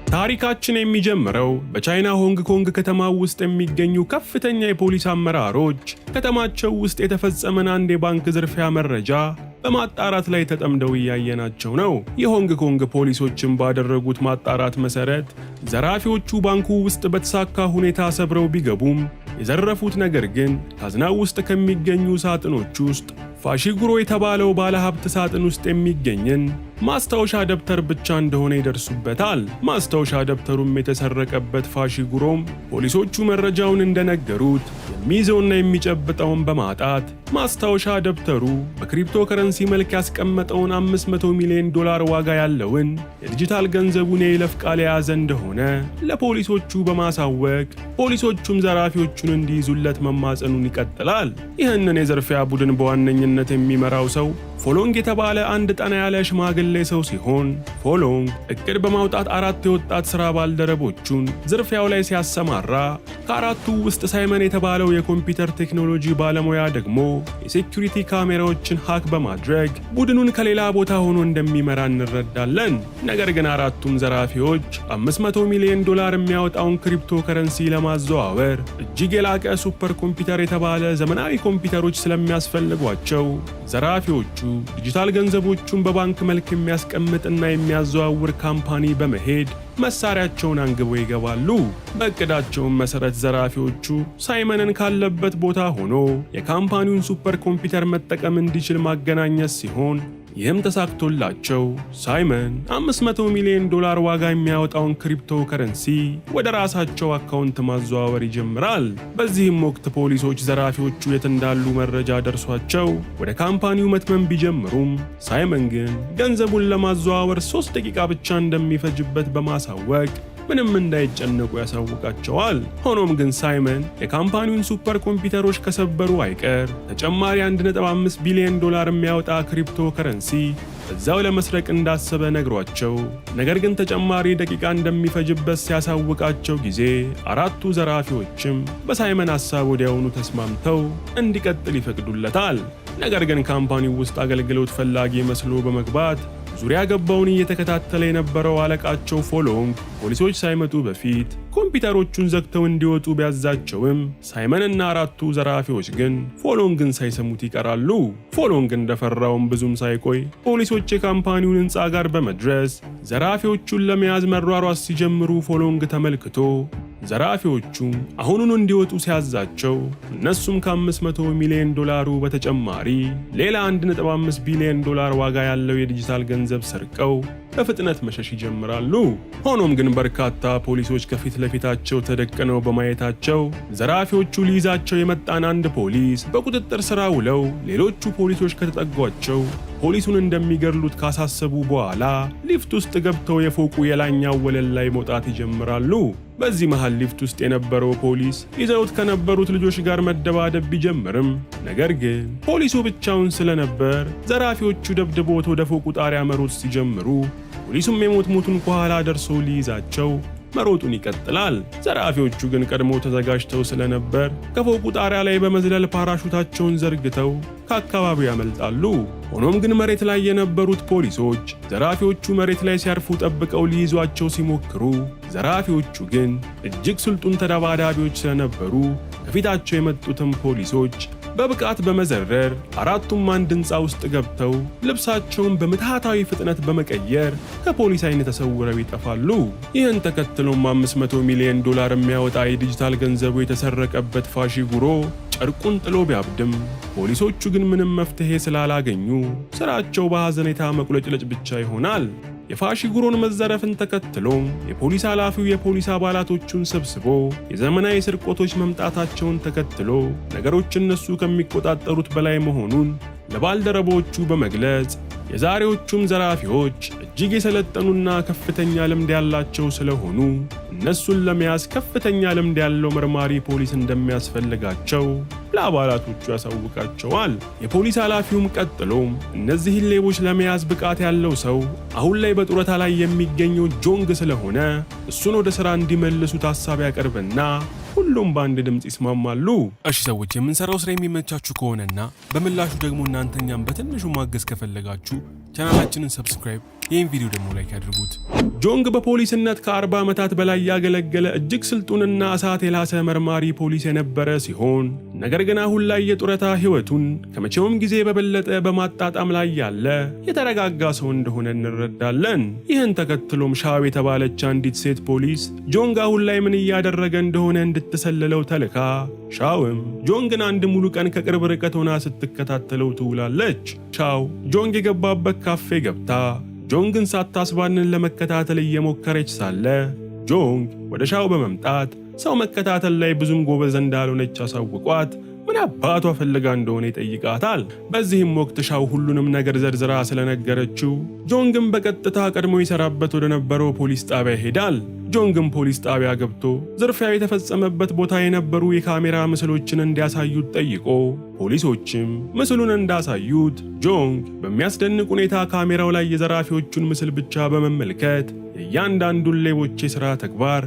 ታሪካችን የሚጀምረው በቻይና ሆንግ ኮንግ ከተማ ውስጥ የሚገኙ ከፍተኛ የፖሊስ አመራሮች ከተማቸው ውስጥ የተፈጸመን አንድ የባንክ ዝርፊያ መረጃ በማጣራት ላይ ተጠምደው እያየናቸው ነው። የሆንግ ኮንግ ፖሊሶችን ባደረጉት ማጣራት መሰረት ዘራፊዎቹ ባንኩ ውስጥ በተሳካ ሁኔታ ሰብረው ቢገቡም የዘረፉት ነገር ግን ካዝናው ውስጥ ከሚገኙ ሳጥኖች ውስጥ ፋሺጉሮ የተባለው ባለሀብት ሳጥን ውስጥ የሚገኝን ማስታወሻ ደብተር ብቻ እንደሆነ ይደርሱበታል። ማስታወሻ ደብተሩም የተሰረቀበት ፋሺጉሮም ፖሊሶቹ መረጃውን እንደነገሩት የሚይዘውና የሚጨብጠውን በማጣት ማስታወሻ ደብተሩ በክሪፕቶ ከረንሲ መልክ ያስቀመጠውን $500 ሚሊዮን ዋጋ ያለውን የዲጂታል ገንዘቡን የይለፍ ቃል የያዘ እንደሆነ ለፖሊሶቹ በማሳወቅ ፖሊሶቹም ዘራፊዎቹን እንዲይዙለት መማጸኑን ይቀጥላል። ይህንን የዘርፊያ ቡድን በዋነኝነት የሚመራው ሰው ፎሎንግ የተባለ አንድ ጠና ያለ ሽማግሌ ሰው ሲሆን ፎሎንግ እቅድ በማውጣት 4 የወጣት ሥራ ባልደረቦቹን ዝርፊያው ላይ ሲያሰማራ ከአራቱ ውስጥ ሳይመን የተባለው የኮምፒውተር ቴክኖሎጂ ባለሙያ ደግሞ የሴኩሪቲ ካሜራዎችን ሃክ በማድረግ ቡድኑን ከሌላ ቦታ ሆኖ እንደሚመራ እንረዳለን። ነገር ግን አራቱም ዘራፊዎች $500 ሚሊዮን የሚያወጣውን ክሪፕቶ ከረንሲ ለማዘዋወር እጅግ የላቀ ሱፐር ኮምፒውተር የተባለ ዘመናዊ ኮምፒውተሮች ስለሚያስፈልጓቸው ዘራፊዎቹ ዲጂታል ገንዘቦቹን በባንክ መልክ የሚያስቀምጥና የሚያዘዋውር ካምፓኒ በመሄድ መሳሪያቸውን አንግበው ይገባሉ። በእቅዳቸውም መሰረት ዘራፊዎቹ ሳይመንን ካለበት ቦታ ሆኖ የካምፓኒውን ሱፐር ኮምፒውተር መጠቀም እንዲችል ማገናኘት ሲሆን ይህም ተሳክቶላቸው ሳይመን $500 ሚሊዮን ዋጋ የሚያወጣውን ክሪፕቶ ከረንሲ ወደ ራሳቸው አካውንት ማዘዋወር ይጀምራል። በዚህም ወቅት ፖሊሶች ዘራፊዎቹ የት እንዳሉ መረጃ ደርሷቸው ወደ ካምፓኒው መትመም ቢጀምሩም ሳይመን ግን ገንዘቡን ለማዘዋወር 3 ደቂቃ ብቻ እንደሚፈጅበት በማሳወቅ ምንም እንዳይጨነቁ ያሳውቃቸዋል። ሆኖም ግን ሳይመን የካምፓኒውን ሱፐር ኮምፒውተሮች ከሰበሩ አይቀር ተጨማሪ $1.5 ቢሊዮን የሚያወጣ ክሪፕቶ ከረንሲ እዛው ለመስረቅ እንዳሰበ ነግሯቸው፣ ነገር ግን ተጨማሪ ደቂቃ እንደሚፈጅበት ሲያሳውቃቸው ጊዜ አራቱ ዘራፊዎችም በሳይመን ሐሳብ ወዲያውኑ ተስማምተው እንዲቀጥል ይፈቅዱለታል። ነገር ግን ካምፓኒው ውስጥ አገልግሎት ፈላጊ መስሎ በመግባት ዙሪያ ገባውን እየተከታተለ የነበረው አለቃቸው ፎሎንግ ፖሊሶች ሳይመጡ በፊት ኮምፒውተሮቹን ዘግተው እንዲወጡ ቢያዛቸውም ሳይመንና አራቱ ዘራፊዎች ግን ፎሎንግን ሳይሰሙት ይቀራሉ። ፎሎንግ እንደፈራውም ብዙም ሳይቆይ ፖሊሶች የካምፓኒውን ሕንፃ ጋር በመድረስ ዘራፊዎቹን ለመያዝ መሯሯጥ ሲጀምሩ ፎሎንግ ተመልክቶ ዘራፊዎቹ አሁኑን እንዲወጡ ሲያዛቸው እነሱም ከ$500 ሚሊዮን በተጨማሪ ሌላ $1.5 ቢሊዮን ዋጋ ያለው የዲጂታል ገንዘብ ሰርቀው በፍጥነት መሸሽ ይጀምራሉ። ሆኖም ግን በርካታ ፖሊሶች ከፊት ለፊታቸው ተደቅነው በማየታቸው ዘራፊዎቹ ሊይዛቸው የመጣን አንድ ፖሊስ በቁጥጥር ስር ውለው ሌሎቹ ፖሊሶች ከተጠጓቸው ፖሊሱን እንደሚገድሉት ካሳሰቡ በኋላ ሊፍት ውስጥ ገብተው የፎቁ የላይኛው ወለል ላይ መውጣት ይጀምራሉ። በዚህ መሃል ሊፍት ውስጥ የነበረው ፖሊስ ይዘውት ከነበሩት ልጆች ጋር መደባደብ ቢጀምርም ነገር ግን ፖሊሱ ብቻውን ስለነበር ዘራፊዎቹ ደብድቦት ወደ ፎቁ ጣሪያ መሮጥ ሲጀምሩ ፖሊሱም የሞቱን ከኋላ ደርሶ ሊይዛቸው መሮጡን ይቀጥላል። ዘራፊዎቹ ግን ቀድሞ ተዘጋጅተው ስለነበር ከፎቁ ጣሪያ ላይ በመዝለል ፓራሹታቸውን ዘርግተው ከአካባቢው ያመልጣሉ። ሆኖም ግን መሬት ላይ የነበሩት ፖሊሶች ዘራፊዎቹ መሬት ላይ ሲያርፉ ጠብቀው ሊይዟቸው ሲሞክሩ ዘራፊዎቹ ግን እጅግ ስልጡን ተደባዳቢዎች ስለነበሩ ከፊታቸው የመጡትን ፖሊሶች በብቃት በመዘረር አራቱም አንድ ሕንፃ ውስጥ ገብተው ልብሳቸውን በምትሃታዊ ፍጥነት በመቀየር ከፖሊስ ዓይን ተሰውረው ይጠፋሉ። ይህን ተከትሎም $500 ሚሊዮን የሚያወጣ የዲጂታል ገንዘቡ የተሰረቀበት ፋሺጉሮ ጨርቁን ጥሎ ቢያብድም ፖሊሶቹ ግን ምንም መፍትሄ ስላላገኙ ስራቸው በሐዘኔታ መቁለጭለጭ ብቻ ይሆናል። የፋሺጉሮን መዘረፍን ተከትሎ የፖሊስ ኃላፊው የፖሊስ አባላቶቹን ሰብስቦ የዘመናዊ ስርቆቶች መምጣታቸውን ተከትሎ ነገሮች እነሱ ከሚቆጣጠሩት በላይ መሆኑን ለባልደረቦቹ በመግለጽ የዛሬዎቹም ዘራፊዎች እጅግ የሰለጠኑና ከፍተኛ ልምድ ያላቸው ስለሆኑ እነሱን ለመያዝ ከፍተኛ ልምድ ያለው መርማሪ ፖሊስ እንደሚያስፈልጋቸው ለአባላቶቹ ያሳውቃቸዋል። የፖሊስ ኃላፊውም ቀጥሎ እነዚህን ሌቦች ለመያዝ ብቃት ያለው ሰው አሁን ላይ በጡረታ ላይ የሚገኘው ጆንግ ስለሆነ እሱን ወደ ሥራ እንዲመልሱት ሐሳብ ያቀርብና ሁሉም በአንድ ድምጽ ይስማማሉ። እሺ ሰዎች፣ የምንሰራው ስራ የሚመቻችሁ ከሆነና በምላሹ ደግሞ እናንተኛም በትንሹ ማገዝ ከፈለጋችሁ ቻናላችንን ሰብስክራይብ፣ ይህን ቪዲዮ ደግሞ ላይክ ያድርጉት። ጆንግ በፖሊስነት ከ40 ዓመታት በላይ ያገለገለ እጅግ ስልጡንና እሳት የላሰ መርማሪ ፖሊስ የነበረ ሲሆን ነገር ግን አሁን ላይ የጡረታ ሕይወቱን ከመቼውም ጊዜ በበለጠ በማጣጣም ላይ ያለ የተረጋጋ ሰው እንደሆነ እንረዳለን። ይህን ተከትሎም ሻው የተባለች አንዲት ሴት ፖሊስ ጆንግ አሁን ላይ ምን እያደረገ እንደሆነ እንድትሰልለው ተልካ ሻውም ጆንግን አንድ ሙሉ ቀን ከቅርብ ርቀት ሆና ስትከታተለው ትውላለች። ሻው ጆንግ የገባበት ካፌ ገብታ ጆንግን ሳታስባንን ለመከታተል እየሞከረች ሳለ ጆንግ ወደ ሻው በመምጣት ሰው መከታተል ላይ ብዙም ጎበዝ እንዳልሆነች አሳውቋት ምን አባቷ ፈልጋ እንደሆነ ይጠይቃታል። በዚህም ወቅት ሻው ሁሉንም ነገር ዘርዝራ ስለነገረችው ጆንግን በቀጥታ ቀድሞ ይሰራበት ወደ ነበረው ፖሊስ ጣቢያ ይሄዳል። ጆንግን ፖሊስ ጣቢያ ገብቶ ዝርፊያው የተፈጸመበት ቦታ የነበሩ የካሜራ ምስሎችን እንዲያሳዩት ጠይቆ ፖሊሶችም ምስሉን እንዳሳዩት ጆንግ በሚያስደንቅ ሁኔታ ካሜራው ላይ የዘራፊዎቹን ምስል ብቻ በመመልከት የእያንዳንዱን ሌቦች የሥራ ተግባር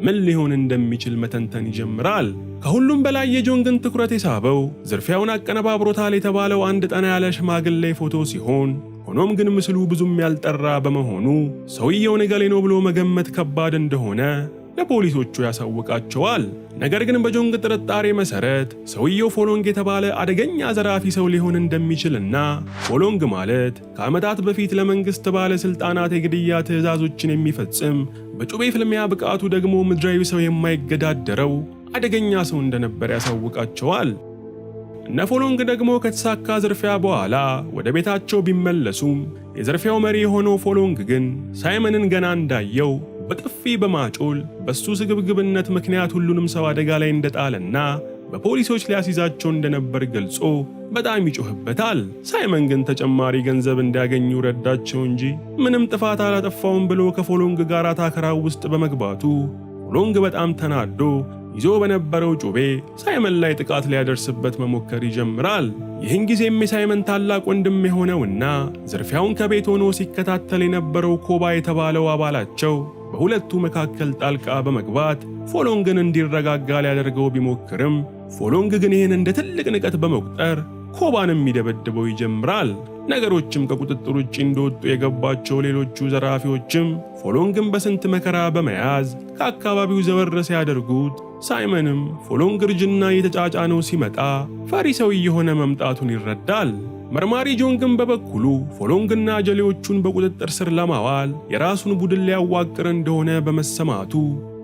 ምን ሊሆን እንደሚችል መተንተን ይጀምራል። ከሁሉም በላይ የጆንግን ትኩረት የሳበው ዝርፊያውን አቀነባብሮታል የተባለው አንድ ጠና ያለ ሽማግሌ ፎቶ ሲሆን ሆኖም ግን ምስሉ ብዙም ያልጠራ በመሆኑ ሰውየው ነገሌ ነው ብሎ መገመት ከባድ እንደሆነ ለፖሊሶቹ ያሳውቃቸዋል። ነገር ግን በጆንግ ጥርጣሬ መሰረት ሰውየው ፎሎንግ የተባለ አደገኛ ዘራፊ ሰው ሊሆን እንደሚችልና ፎሎንግ ማለት ከዓመታት በፊት ለመንግስት ባለስልጣናት የግድያ ትዕዛዞችን የሚፈጽም በጩቤ ፍልሚያ ብቃቱ ደግሞ ምድራዊ ሰው የማይገዳደረው አደገኛ ሰው እንደነበር ያሳውቃቸዋል። እነ ፎሎንግ ደግሞ ከተሳካ ዝርፊያ በኋላ ወደ ቤታቸው ቢመለሱም የዝርፊያው መሪ የሆነው ፎሎንግ ግን ሳይመንን ገና እንዳየው በጥፊ በማጮል በሱ ስግብግብነት ምክንያት ሁሉንም ሰው አደጋ ላይ እንደጣለና በፖሊሶች ሊያስይዛቸው እንደነበር ገልጾ በጣም ይጮህበታል። ሳይመን ግን ተጨማሪ ገንዘብ እንዲያገኙ ረዳቸው እንጂ ምንም ጥፋት አላጠፋውም ብሎ ከፎሎንግ ጋር ታከራው ውስጥ በመግባቱ ፎሎንግ በጣም ተናዶ ይዞ በነበረው ጩቤ ሳይመን ላይ ጥቃት ሊያደርስበት መሞከር ይጀምራል። ይህን ጊዜም የሳይመን ታላቅ ወንድም የሆነውና ዝርፊያውን ከቤት ሆኖ ሲከታተል የነበረው ኮባ የተባለው አባላቸው በሁለቱ መካከል ጣልቃ በመግባት ፎሎንግን እንዲረጋጋ ሊያደርገው ቢሞክርም ፎሎንግ ግን ይህን እንደ ትልቅ ንቀት በመቁጠር ኮባንም ይደበድበው ይጀምራል። ነገሮችም ከቁጥጥር ውጭ እንደወጡ የገባቸው ሌሎቹ ዘራፊዎችም ፎሎንግን በስንት መከራ በመያዝ ከአካባቢው ዘወር ሲያደርጉት ሳይመንም ፎሎንግ እርጅና እየተጫጫነው ሲመጣ ፈሪ ሰው እየሆነ መምጣቱን ይረዳል። መርማሪ ጆንግን በበኩሉ ፎሎንግና ጀሌዎቹን በቁጥጥር ስር ለማዋል የራሱን ቡድን ሊያዋቅር እንደሆነ በመሰማቱ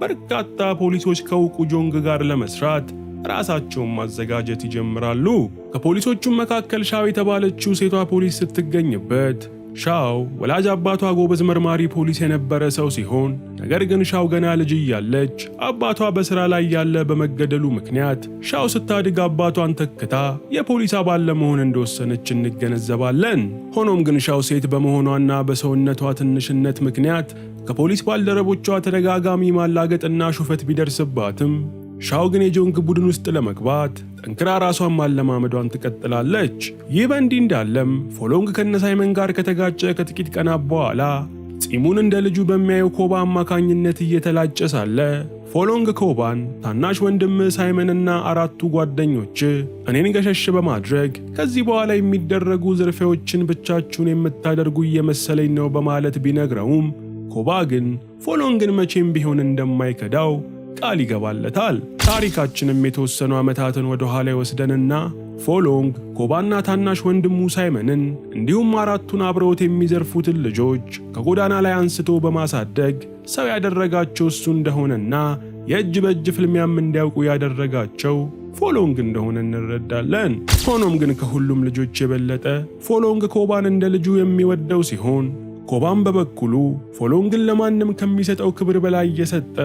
በርካታ ፖሊሶች ከውቁ ጆንግ ጋር ለመስራት ራሳቸውን ማዘጋጀት ይጀምራሉ። ከፖሊሶቹም መካከል ሻው የተባለችው ሴቷ ፖሊስ ስትገኝበት ሻው ወላጅ አባቷ ጎበዝ መርማሪ ፖሊስ የነበረ ሰው ሲሆን ነገር ግን ሻው ገና ልጅ እያለች አባቷ በሥራ ላይ ያለ በመገደሉ ምክንያት ሻው ስታድግ አባቷን ተክታ የፖሊስ አባል ለመሆን እንደወሰነች እንገነዘባለን። ሆኖም ግን ሻው ሴት በመሆኗና በሰውነቷ ትንሽነት ምክንያት ከፖሊስ ባልደረቦቿ ተደጋጋሚ ማላገጥና ሹፈት ቢደርስባትም ሻው ግን የጆንግ ቡድን ውስጥ ለመግባት ጠንክራ ራሷን ማለማመዷን ትቀጥላለች። ይህ በእንዲህ እንዳለም ፎሎንግ ከነሳይመን ጋር ከተጋጨ ከጥቂት ቀናት በኋላ ጺሙን እንደ ልጁ በሚያየው ኮባ አማካኝነት እየተላጨ ሳለ ፎሎንግ ኮባን ታናሽ ወንድም ሳይመንና 4 ጓደኞች እኔን ገሸሽ በማድረግ ከዚህ በኋላ የሚደረጉ ዝርፊያዎችን ብቻችሁን የምታደርጉ እየመሰለኝ ነው በማለት ቢነግረውም ኮባ ግን ፎሎንግን መቼም ቢሆን እንደማይከዳው ቃል ይገባለታል። ታሪካችንም የተወሰኑ ዓመታትን ወደ ኋላ ይወስደንና ፎሎንግ ኮባና ታናሽ ወንድሙ ሳይመንን እንዲሁም 4ቱን አብረውት የሚዘርፉትን ልጆች ከጎዳና ላይ አንስቶ በማሳደግ ሰው ያደረጋቸው እሱ እንደሆነና የእጅ በእጅ ፍልሚያም እንዲያውቁ ያደረጋቸው ፎሎንግ እንደሆነ እንረዳለን። ሆኖም ግን ከሁሉም ልጆች የበለጠ ፎሎንግ ኮባን እንደ ልጁ የሚወደው ሲሆን ኮባም በበኩሉ ፎሎንግን ለማንም ከሚሰጠው ክብር በላይ እየሰጠ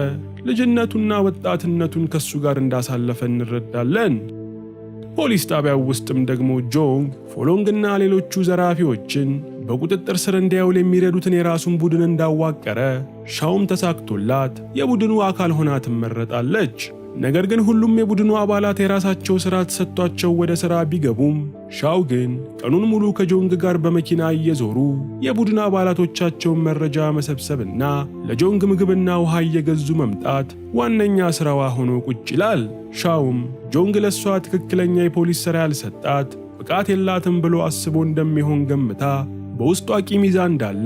ልጅነቱና ወጣትነቱን ከሱ ጋር እንዳሳለፈ እንረዳለን። ፖሊስ ጣቢያው ውስጥም ደግሞ ጆንግ ፎሎንግና ሌሎቹ ዘራፊዎችን በቁጥጥር ስር እንዲያውል የሚረዱትን የራሱን ቡድን እንዳዋቀረ ሻውም ተሳክቶላት የቡድኑ አካል ሆና ትመረጣለች። ነገር ግን ሁሉም የቡድኑ አባላት የራሳቸው ሥራ ተሰጥቷቸው ወደ ሥራ ቢገቡም ሻው ግን ቀኑን ሙሉ ከጆንግ ጋር በመኪና እየዞሩ የቡድን አባላቶቻቸውን መረጃ መሰብሰብና ለጆንግ ምግብና ውሃ እየገዙ መምጣት ዋነኛ ሥራዋ ሆኖ ቁጭ ይላል። ሻውም ጆንግ ለሷ ትክክለኛ የፖሊስ ሥራ ያልሰጣት ብቃት የላትም ብሎ አስቦ እንደሚሆን ገምታ በውስጧ ቂም ይዛ እንዳለ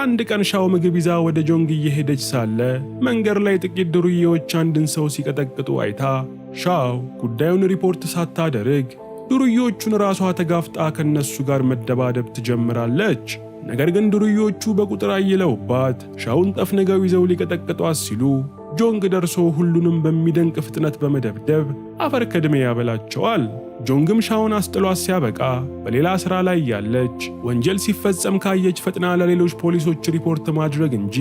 አንድ ቀን ሻው ምግብ ይዛ ወደ ጆንግ እየሄደች ሳለ መንገድ ላይ ጥቂት ዱርዬዎች አንድን ሰው ሲቀጠቅጡ አይታ ሻው ጉዳዩን ሪፖርት ሳታደርግ ዱርዬዎቹን ራሷ ተጋፍጣ ከነሱ ጋር መደባደብ ትጀምራለች። ነገር ግን ዱርዬዎቹ በቁጥር አይለውባት ሻውን ጠፍንገው ይዘው ሊቀጠቅጧት ሲሉ ጆንግ ደርሶ ሁሉንም በሚደንቅ ፍጥነት በመደብደብ አፈር ከድሜ ያበላቸዋል። ጆንግም ሻውን አስጥሏት ሲያበቃ በሌላ ሥራ ላይ ያለች ወንጀል ሲፈጸም ካየች ፈጥና ለሌሎች ፖሊሶች ሪፖርት ማድረግ እንጂ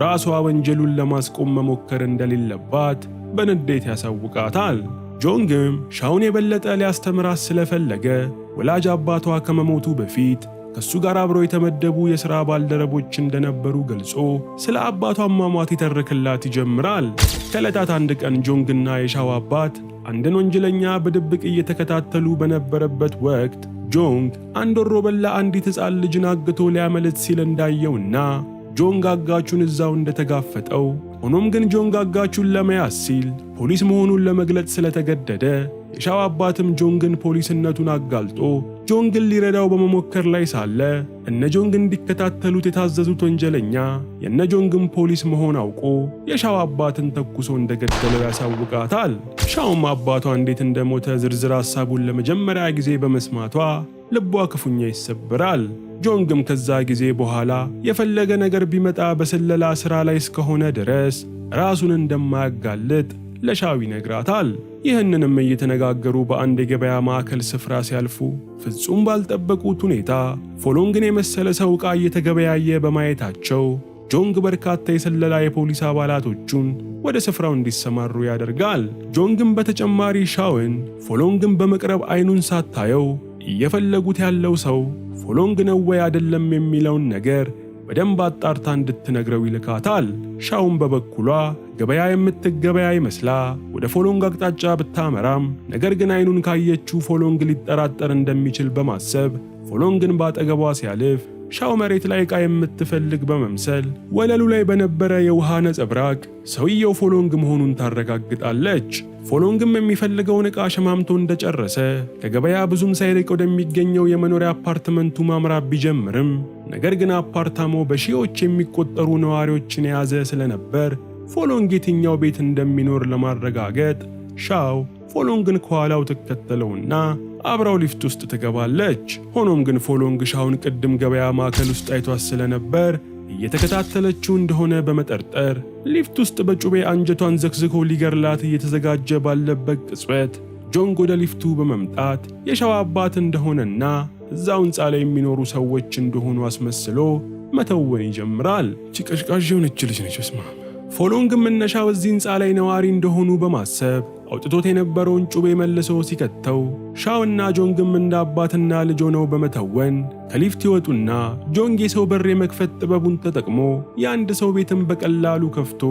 ራሷ ወንጀሉን ለማስቆም መሞከር እንደሌለባት በንዴት ያሳውቃታል። ጆንግም ሻውን የበለጠ ሊያስተምራት ስለፈለገ ወላጅ አባቷ ከመሞቱ በፊት ከሱ ጋር አብረው የተመደቡ የሥራ ባልደረቦች እንደነበሩ ገልጾ ስለ አባቷ አሟሟት ይተርክላት ይጀምራል። ከዕለታት አንድ ቀን ጆንግና የሻው አባት አንድን ወንጀለኛ በድብቅ እየተከታተሉ በነበረበት ወቅት ጆንግ አንድ ወሮበላ አንዲት ሕፃን ልጅን አግቶ ሊያመልጥ ሲል እንዳየውና ጆንግ አጋቹን እዛው እንደተጋፈጠው፣ ሆኖም ግን ጆንግ አጋቹን ለመያዝ ሲል ፖሊስ መሆኑን ለመግለጽ ስለተገደደ የሻው አባትም ጆንግን ፖሊስነቱን አጋልጦ ጆንግን ሊረዳው በመሞከር ላይ ሳለ እነ ጆንግ እንዲከታተሉት የታዘዙት ወንጀለኛ የነ ጆንግን ፖሊስ መሆን አውቆ የሻው አባትን ተኩሶ እንደገደለው ያሳውቃታል። ሻውም አባቷ እንዴት እንደሞተ ዝርዝር ሐሳቡን ለመጀመሪያ ጊዜ በመስማቷ ልቧ ክፉኛ ይሰበራል። ጆንግም ከዛ ጊዜ በኋላ የፈለገ ነገር ቢመጣ በስለላ ሥራ ላይ እስከሆነ ድረስ ራሱን እንደማያጋልጥ ለሻው ይነግራታል። ይህንንም እየተነጋገሩ በአንድ የገበያ ማዕከል ስፍራ ሲያልፉ ፍጹም ባልጠበቁት ሁኔታ ፎሎንግን የመሰለ ሰው ዕቃ እየተገበያየ በማየታቸው ጆንግ በርካታ የስለላ የፖሊስ አባላቶቹን ወደ ስፍራው እንዲሰማሩ ያደርጋል። ጆንግም በተጨማሪ ሻውን ፎሎንግን በመቅረብ አይኑን ሳታየው እየፈለጉት ያለው ሰው ፎሎንግ ነው ወይ አይደለም የሚለውን ነገር በደንብ አጣርታ እንድትነግረው ይልካታል። ሻውን በበኩሏ ገበያ የምትገበያ ይመስላ ወደ ፎሎንግ አቅጣጫ ብታመራም ነገር ግን አይኑን ካየችው ፎሎንግ ሊጠራጠር እንደሚችል በማሰብ ፎሎንግን ባጠገቧ ሲያልፍ ሻው መሬት ላይ ዕቃ የምትፈልግ በመምሰል ወለሉ ላይ በነበረ የውሃ ነጸብራቅ ሰውየው ፎሎንግ መሆኑን ታረጋግጣለች። ፎሎንግም የሚፈልገውን ዕቃ ሸማምቶ እንደጨረሰ ከገበያ ብዙም ሳይርቅ ወደሚገኘው የመኖሪያ አፓርትመንቱ ማምራት ቢጀምርም ነገር ግን አፓርታማው በሺዎች የሚቆጠሩ ነዋሪዎችን የያዘ ስለነበር ፎሎንግ የትኛው ቤት እንደሚኖር ለማረጋገጥ ሻው ፎሎንግን ከኋላው ትከተለውና አብራው ሊፍት ውስጥ ትገባለች። ሆኖም ግን ፎሎንግ ሻውን ቅድም ገበያ ማዕከል ውስጥ አይቷት ስለነበር እየተከታተለችው እንደሆነ በመጠርጠር ሊፍት ውስጥ በጩቤ አንጀቷን ዘክዝኮ ሊገርላት እየተዘጋጀ ባለበት ቅጽበት ጆንግ ወደ ሊፍቱ በመምጣት የሻው አባት እንደሆነና እዛው ሕንፃ ላይ የሚኖሩ ሰዎች እንደሆኑ አስመስሎ መተወን ይጀምራል። ጭቀሽቃዥ የሆነች ልጅ ነች። ስማ ፎሎንግም እነ ሻው እዚህ ሕንፃ ላይ ነዋሪ እንደሆኑ በማሰብ አውጥቶት የነበረውን ጩቤ መልሶ ሲከተው ሻውና ጆንግም እንደ አባትና ልጅ ሆነው በመተወን ከሊፍት ይወጡና ጆንግ የሰው በር የመክፈት ጥበቡን ተጠቅሞ የአንድ ሰው ቤትን በቀላሉ ከፍቶ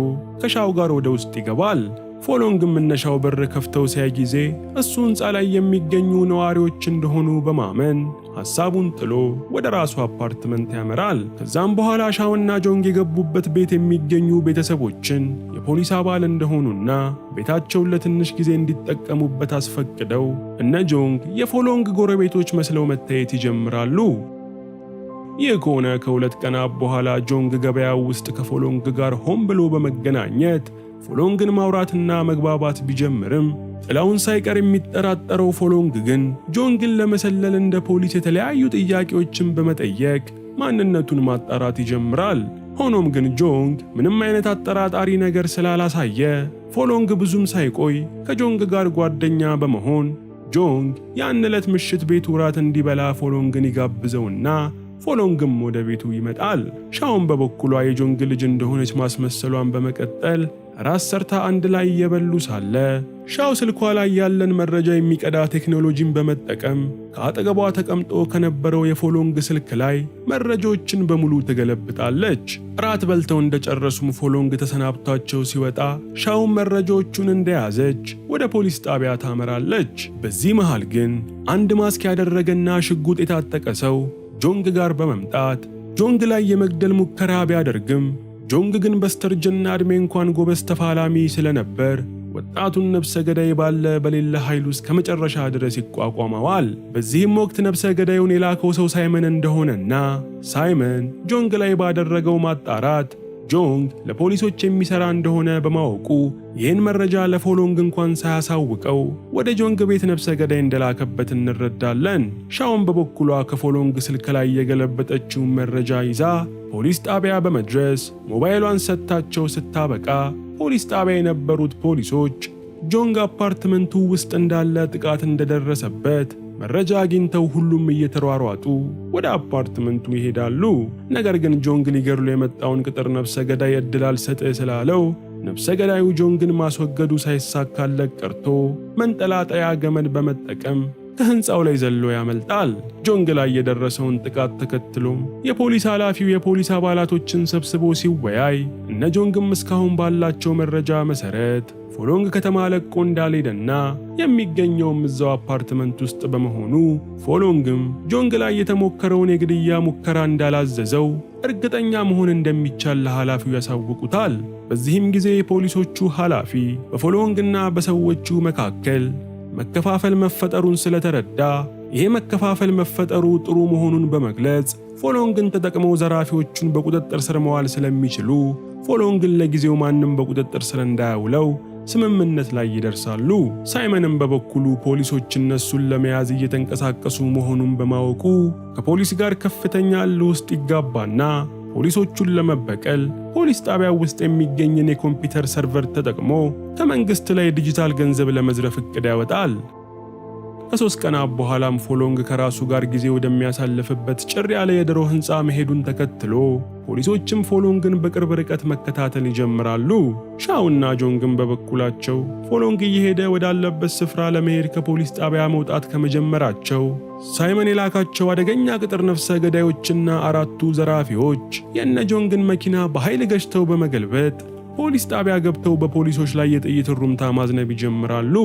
ከሻው ጋር ወደ ውስጥ ይገባል። ፎሎንግም እነ ሻው በር ከፍተው ሲያይ ጊዜ እሱ ሕንፃ ላይ የሚገኙ ነዋሪዎች እንደሆኑ በማመን ሐሳቡን ጥሎ ወደ ራሱ አፓርትመንት ያመራል። ከዛም በኋላ ሻውና ጆንግ የገቡበት ቤት የሚገኙ ቤተሰቦችን የፖሊስ አባል እንደሆኑና ቤታቸውን ለትንሽ ጊዜ እንዲጠቀሙበት አስፈቅደው እነ ጆንግ የፎሎንግ ጎረቤቶች መስለው መታየት ይጀምራሉ። ይህ ከሆነ ከሁለት ቀናት በኋላ ጆንግ ገበያው ውስጥ ከፎሎንግ ጋር ሆን ብሎ በመገናኘት ፎሎንግን ማውራትና መግባባት ቢጀምርም ጥላውን ሳይቀር የሚጠራጠረው ፎሎንግ ግን ጆንግን ለመሰለል እንደ ፖሊስ የተለያዩ ጥያቄዎችን በመጠየቅ ማንነቱን ማጣራት ይጀምራል። ሆኖም ግን ጆንግ ምንም አይነት አጠራጣሪ ነገር ስላላሳየ ፎሎንግ ብዙም ሳይቆይ ከጆንግ ጋር ጓደኛ በመሆን ጆንግ ያን ዕለት ምሽት ቤቱ ራት እንዲበላ ፎሎንግን ይጋብዘውና ፎሎንግም ወደ ቤቱ ይመጣል። ሻውን በበኩሏ የጆንግ ልጅ እንደሆነች ማስመሰሏን በመቀጠል ራስ ሰርታ አንድ ላይ እየበሉ ሳለ ሻው ስልኳ ላይ ያለን መረጃ የሚቀዳ ቴክኖሎጂን በመጠቀም ከአጠገቧ ተቀምጦ ከነበረው የፎሎንግ ስልክ ላይ መረጃዎችን በሙሉ ትገለብጣለች። ራት በልተው እንደጨረሱም ፎሎንግ ተሰናብቷቸው ሲወጣ ሻውን መረጃዎቹን እንደያዘች ወደ ፖሊስ ጣቢያ ታመራለች። በዚህ መሃል ግን አንድ ማስክ ያደረገና ሽጉጥ የታጠቀ ሰው ጆንግ ጋር በመምጣት ጆንግ ላይ የመግደል ሙከራ ቢያደርግም ጆንግ ግን በስተርጅና ዕድሜ እንኳን ጎበዝ ተፋላሚ ስለነበር ወጣቱን ነፍሰ ገዳይ ባለ በሌለ ኃይል ውስጥ ከመጨረሻ ድረስ ይቋቋመዋል። በዚህም ወቅት ነፍሰ ገዳዩን የላከው ሰው ሳይመን እንደሆነና ሳይመን ጆንግ ላይ ባደረገው ማጣራት ጆንግ ለፖሊሶች የሚሰራ እንደሆነ በማወቁ ይህን መረጃ ለፎሎንግ እንኳን ሳያሳውቀው ወደ ጆንግ ቤት ነፍሰ ገዳይ እንደላከበት እንረዳለን። ሻውን በበኩሏ ከፎሎንግ ስልክ ላይ የገለበጠችውን መረጃ ይዛ ፖሊስ ጣቢያ በመድረስ ሞባይሏን ሰጥታቸው ስታበቃ ፖሊስ ጣቢያ የነበሩት ፖሊሶች ጆንግ አፓርትመንቱ ውስጥ እንዳለ ጥቃት እንደደረሰበት መረጃ አግኝተው ሁሉም እየተሯሯጡ ወደ አፓርትመንቱ ይሄዳሉ። ነገር ግን ጆንግ ሊገድሉ የመጣውን ቅጥር ነፍሰ ገዳይ እድል አልሰጥህ ስላለው ነፍሰ ገዳዩ ጆንግን ማስወገዱ ሳይሳካለት ቀርቶ መንጠላጠያ ገመድ በመጠቀም ከህንፃው ላይ ዘሎ ያመልጣል። ጆንግ ላይ የደረሰውን ጥቃት ተከትሎ የፖሊስ ኃላፊው የፖሊስ አባላቶችን ሰብስቦ ሲወያይ እነ ጆንግም እስካሁን ባላቸው መረጃ መሰረት ፎሎንግ ከተማ ለቆ እንዳልሄደና የሚገኘውም እዛው አፓርትመንት ውስጥ በመሆኑ ፎሎንግም ጆንግ ላይ የተሞከረውን የግድያ ሙከራ እንዳላዘዘው እርግጠኛ መሆን እንደሚቻል ለኃላፊው ያሳውቁታል። በዚህም ጊዜ የፖሊሶቹ ኃላፊ በፎሎንግና በሰዎቹ መካከል መከፋፈል መፈጠሩን ስለተረዳ ይሄ መከፋፈል መፈጠሩ ጥሩ መሆኑን በመግለጽ ፎሎንግን ተጠቅመው ዘራፊዎቹን በቁጥጥር ስር መዋል ስለሚችሉ ፎሎንግን ለጊዜው ማንም በቁጥጥር ስር እንዳያውለው ስምምነት ላይ ይደርሳሉ። ሳይመንም በበኩሉ ፖሊሶች እነሱን ለመያዝ እየተንቀሳቀሱ መሆኑን በማወቁ ከፖሊስ ጋር ከፍተኛ እልህ ውስጥ ይጋባና ፖሊሶቹን ለመበቀል ፖሊስ ጣቢያው ውስጥ የሚገኝን የኮምፒውተር ሰርቨር ተጠቅሞ ከመንግስት ላይ ዲጂታል ገንዘብ ለመዝረፍ እቅድ ያወጣል። ከ3 ቀናት በኋላም ፎሎንግ ከራሱ ጋር ጊዜ ወደሚያሳልፍበት ጭር ያለ የድሮ ህንፃ መሄዱን ተከትሎ ፖሊሶችም ፎሎንግን በቅርብ ርቀት መከታተል ይጀምራሉ። ሻውና ጆንግን በበኩላቸው ፎሎንግ እየሄደ ወዳለበት ስፍራ ለመሄድ ከፖሊስ ጣቢያ መውጣት ከመጀመራቸው ሳይመን የላካቸው አደገኛ ቅጥር ነፍሰ ገዳዮችና 4ቱ ዘራፊዎች የነ ጆንግን መኪና በኃይል ገጭተው በመገልበጥ ፖሊስ ጣቢያ ገብተው በፖሊሶች ላይ የጥይት ሩምታ ማዝነብ ይጀምራሉ።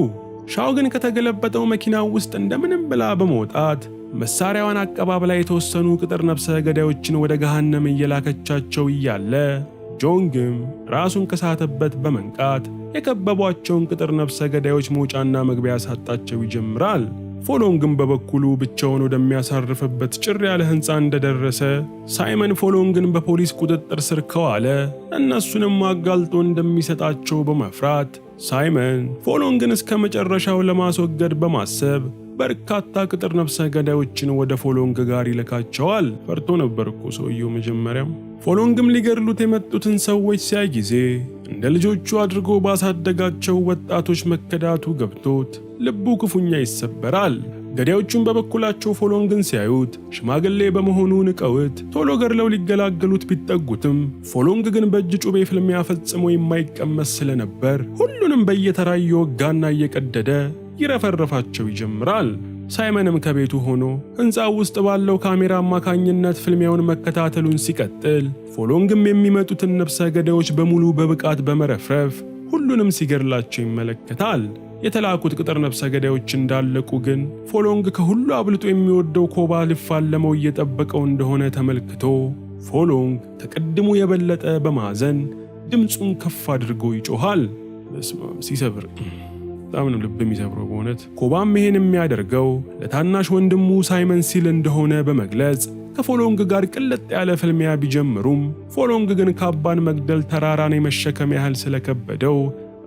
ሻው ግን ከተገለበጠው መኪና ውስጥ እንደምንም ብላ በመውጣት መሳሪያዋን አቀባብላ የተወሰኑ ቅጥር ነፍሰ ገዳዮችን ወደ ገሃነም እየላከቻቸው እያለ ጆንግም ራሱን ከሳተበት በመንቃት የከበቧቸውን ቅጥር ነፍሰ ገዳዮች መውጫና መግቢያ ሳጣቸው ይጀምራል። ፎሎንግም በበኩሉ ብቻውን ወደሚያሳርፍበት ጭር ያለ ህንፃ እንደደረሰ ሳይመን ፎሎንግን በፖሊስ ቁጥጥር ስር ከዋለ እነሱንም አጋልጦ እንደሚሰጣቸው በመፍራት ሳይመን ፎሎንግን እስከ መጨረሻው ለማስወገድ በማሰብ በርካታ ቅጥር ነፍሰ ገዳዮችን ወደ ፎሎንግ ጋር ይልካቸዋል። ፈርቶ ነበር እኮ ሰውየው መጀመሪያም። ፎሎንግም ሊገድሉት የመጡትን ሰዎች ሲያይ ጊዜ እንደ ልጆቹ አድርጎ ባሳደጋቸው ወጣቶች መከዳቱ ገብቶት ልቡ ክፉኛ ይሰበራል። ገዳዮቹን በበኩላቸው ፎሎንግን ሲያዩት ሽማግሌ በመሆኑ ንቀውት ቶሎ ገድለው ሊገላገሉት ቢጠጉትም ፎሎንግ ግን በእጅ ጩቤ ፍልሚያ ፈጽሞ የማይቀመስ ስለነበር ሁሉንም በየተራ እየወጋና እየቀደደ ይረፈረፋቸው ይጀምራል። ሳይመንም ከቤቱ ሆኖ ሕንፃው ውስጥ ባለው ካሜራ አማካኝነት ፍልሚያውን መከታተሉን ሲቀጥል ፎሎንግም የሚመጡትን ነፍሰ ገዳዮች በሙሉ በብቃት በመረፍረፍ ሁሉንም ሲገድላቸው ይመለከታል። የተላኩት ቅጥር ነፍሰ ገዳዮች እንዳለቁ ግን ፎሎንግ ከሁሉ አብልጦ የሚወደው ኮባ ሊፋለመው እየጠበቀው እንደሆነ ተመልክቶ ፎሎንግ ከቅድሙ የበለጠ በማዘን ድምፁን ከፍ አድርጎ ይጮሃል። በስማም ሲሰብር በጣም ነው ልብ የሚሰብረው በእውነት። ኮባም ይሄን የሚያደርገው ለታናሽ ወንድሙ ሳይመን ሲል እንደሆነ በመግለጽ ከፎሎንግ ጋር ቅልጥ ያለ ፍልሚያ ቢጀምሩም ፎሎንግ ግን ካባን መግደል ተራራን የመሸከም ያህል ስለከበደው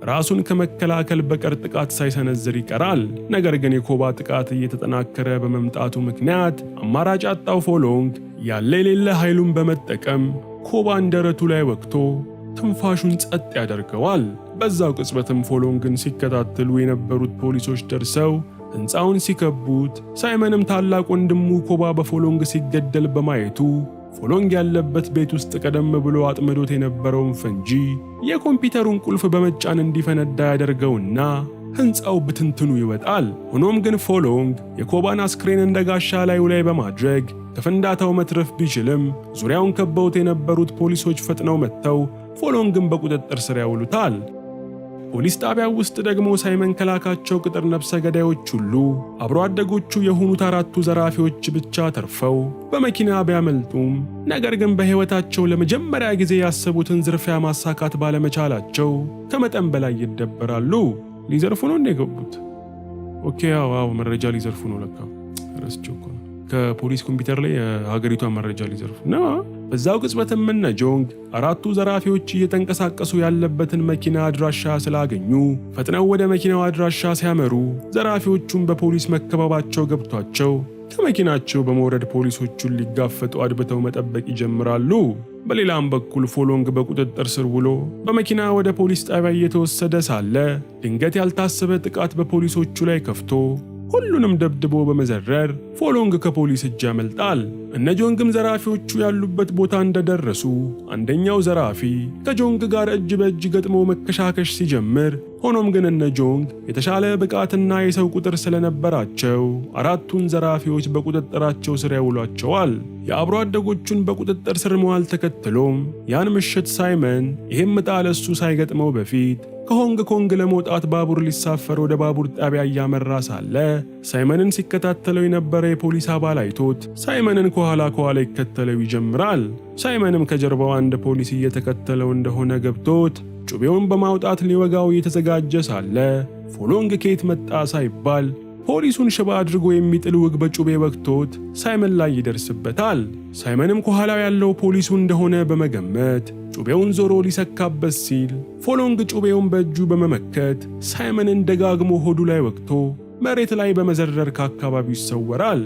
ራሱን ከመከላከል በቀር ጥቃት ሳይሰነዝር ይቀራል። ነገር ግን የኮባ ጥቃት እየተጠናከረ በመምጣቱ ምክንያት አማራጭ ያጣው ፎሎንግ ያለ የሌለ ኃይሉን በመጠቀም ኮባን ደረቱ ላይ ወቅቶ ትንፋሹን ጸጥ ያደርገዋል። በዛው ቅጽበትም ፎሎንግን ሲከታተሉ የነበሩት ፖሊሶች ደርሰው ሕንፃውን ሲከቡት ሳይመንም ታላቅ ወንድሙ ኮባ በፎሎንግ ሲገደል በማየቱ ፎሎንግ ያለበት ቤት ውስጥ ቀደም ብሎ አጥምዶት የነበረውን ፈንጂ የኮምፒውተሩን ቁልፍ በመጫን እንዲፈነዳ ያደርገውና ሕንፃው ብትንትኑ ይወጣል። ሆኖም ግን ፎሎንግ የኮባን አስክሬን እንደ ጋሻ ላዩ ላይ በማድረግ ከፍንዳታው መትረፍ ቢችልም ዙሪያውን ከበውት የነበሩት ፖሊሶች ፈጥነው መጥተው ፎሎንግን በቁጥጥር ስር ያውሉታል። ፖሊስ ጣቢያው ውስጥ ደግሞ ሳይመን ከላካቸው ቅጥር ነፍሰ ገዳዮች ሁሉ አብሮ አደጎቹ የሆኑት 4ቱ ዘራፊዎች ብቻ ተርፈው በመኪና ቢያመልጡም ነገር ግን በሕይወታቸው ለመጀመሪያ ጊዜ ያሰቡትን ዝርፊያ ማሳካት ባለመቻላቸው ከመጠን በላይ ይደበራሉ። ሊዘርፉ ነው እንደ የገቡት? ኦኬ አዎ መረጃ ሊዘርፉ ነው ለካ። ረስቼው እኮ ነው። ከፖሊስ ኮምፒውተር ላይ የሀገሪቷን መረጃ ሊዘርፉ ነው። በዛው ቅጽበትም እነ ጆንግ አራቱ ዘራፊዎች እየተንቀሳቀሱ ያለበትን መኪና አድራሻ ስላገኙ ፈጥነው ወደ መኪናው አድራሻ ሲያመሩ ዘራፊዎቹን በፖሊስ መከበባቸው ገብቷቸው ከመኪናቸው በመውረድ ፖሊሶቹን ሊጋፈጡ አድብተው መጠበቅ ይጀምራሉ። በሌላም በኩል ፎሎንግ በቁጥጥር ስር ውሎ በመኪና ወደ ፖሊስ ጣቢያ እየተወሰደ ሳለ ድንገት ያልታሰበ ጥቃት በፖሊሶቹ ላይ ከፍቶ ሁሉንም ደብድቦ በመዘረር ፎሎንግ ከፖሊስ እጅ ያመልጣል። እነ ጆንግም ዘራፊዎቹ ያሉበት ቦታ እንደደረሱ አንደኛው ዘራፊ ከጆንግ ጋር እጅ በእጅ ገጥሞ መከሻከሽ ሲጀምር፣ ሆኖም ግን እነ ጆንግ የተሻለ ብቃትና የሰው ቁጥር ስለነበራቸው አራቱን ዘራፊዎች በቁጥጥራቸው ስር ያውሏቸዋል። የአብሮ አደጎቹን በቁጥጥር ስር መዋል ተከትሎም ያን ምሽት ሳይመን ይህም ዕጣ ለሱ ሳይገጥመው በፊት ከሆንግ ኮንግ ለመውጣት ባቡር ሊሳፈር ወደ ባቡር ጣቢያ እያመራ ሳለ ሳይመንን ሲከታተለው የነበረ የፖሊስ አባል አይቶት ሳይመንን ከኋላ ይከተለው ይጀምራል። ሳይመንም ከጀርባው አንድ ፖሊስ እየተከተለው እንደሆነ ገብቶት ጩቤውን በማውጣት ሊወጋው እየተዘጋጀ ሳለ ፎሎንግ ከየት መጣ ሳይባል ፖሊሱን ሽባ አድርጎ የሚጥል ውግ በጩቤ ወግቶት ሳይመን ላይ ይደርስበታል። ሳይመንም ከኋላው ያለው ፖሊሱ እንደሆነ በመገመት ጩቤውን ዞሮ ሊሰካበት ሲል ፎሎንግ ጩቤውን በእጁ በመመከት ሳይመንን ደጋግሞ ሆዱ ላይ ወግቶ መሬት ላይ በመዘረር ከአካባቢው ይሰወራል።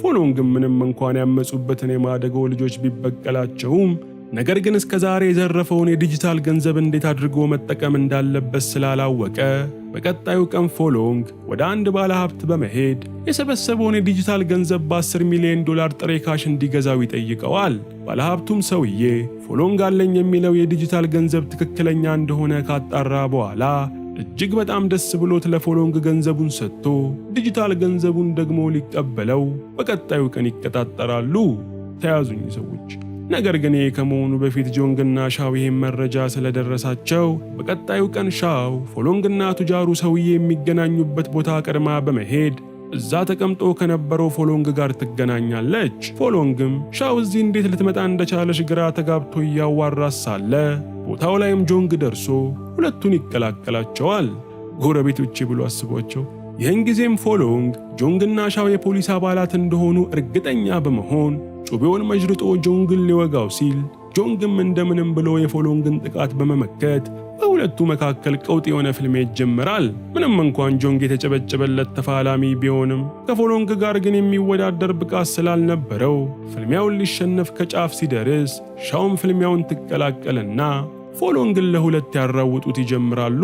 ፎሎንግም ምንም እንኳን ያመጹበትን የማደጎ ልጆች ቢበቀላቸውም ነገር ግን እስከ ዛሬ የዘረፈውን የዲጂታል ገንዘብ እንዴት አድርጎ መጠቀም እንዳለበት ስላላወቀ በቀጣዩ ቀን ፎሎንግ ወደ አንድ ባለሀብት በመሄድ የሰበሰበውን የዲጂታል ገንዘብ በ10 ሚሊዮን ዶላር ጥሬ ካሽ እንዲገዛው ይጠይቀዋል። ባለሀብቱም ሰውዬ ፎሎንግ አለኝ የሚለው የዲጂታል ገንዘብ ትክክለኛ እንደሆነ ካጣራ በኋላ እጅግ በጣም ደስ ብሎት ለፎሎንግ ገንዘቡን ሰጥቶ ዲጂታል ገንዘቡን ደግሞ ሊቀበለው በቀጣዩ ቀን ይቀጣጠራሉ። ተያዙኝ ሰዎች። ነገር ግን ከመሆኑ በፊት ጆንግና ሻው ይህን መረጃ ስለደረሳቸው በቀጣዩ ቀን ሻው ፎሎንግና ቱጃሩ ሰውዬ የሚገናኙበት ቦታ ቀድማ በመሄድ እዛ ተቀምጦ ከነበረው ፎሎንግ ጋር ትገናኛለች። ፎሎንግም ሻው እዚህ እንዴት ልትመጣ እንደቻለች ግራ ተጋብቶ እያዋራት ሳለ ቦታው ላይም ጆንግ ደርሶ ሁለቱን ይቀላቀላቸዋል። ጎረቤቶቼ ብሎ አስቧቸው። ይህን ጊዜም ፎሎንግ ጆንግና ሻው የፖሊስ አባላት እንደሆኑ እርግጠኛ በመሆን ጩቤውን መጅርጦ ጆንግን ሊወጋው ሲል ጆንግም እንደምንም ብሎ የፎሎንግን ጥቃት በመመከት በሁለቱ መካከል ቀውጥ የሆነ ፍልሚያ ይጀምራል። ምንም እንኳን ጆንግ የተጨበጨበለት ተፋላሚ ቢሆንም ከፎሎንግ ጋር ግን የሚወዳደር ብቃት ስላልነበረው ፍልሚያውን ሊሸነፍ ከጫፍ ሲደርስ ሻውም ፍልሚያውን ትቀላቀልና ፎሎንግን ለሁለት ያራውጡት ይጀምራሉ።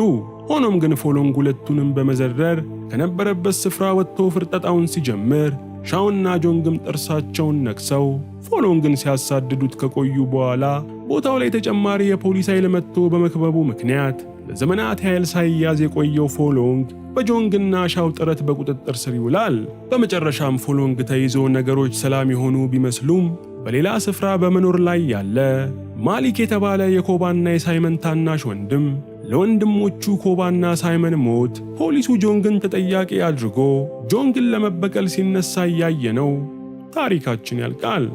ሆኖም ግን ፎሎንግ ሁለቱንም በመዘረር ከነበረበት ስፍራ ወጥቶ ፍርጠጣውን ሲጀምር ሻውና ጆንግም ጥርሳቸውን ነክሰው ፎሎንግን ሲያሳድዱት ከቆዩ በኋላ ቦታው ላይ ተጨማሪ የፖሊስ ኃይል መጥቶ በመክበቡ ምክንያት ለዘመናት ኃይል ሳይያዝ የቆየው ፎሎንግ በጆንግና ሻው ጥረት በቁጥጥር ስር ይውላል። በመጨረሻም ፎሎንግ ተይዞ ነገሮች ሰላም የሆኑ ቢመስሉም በሌላ ስፍራ በመኖር ላይ ያለ ማሊክ የተባለ የኮባና የሳይመን ታናሽ ወንድም ለወንድሞቹ ኮባና ሳይመን ሞት ፖሊሱ ጆንግን ተጠያቂ አድርጎ ጆንግን ለመበቀል ሲነሳ ያየነው ታሪካችን ያልቃል።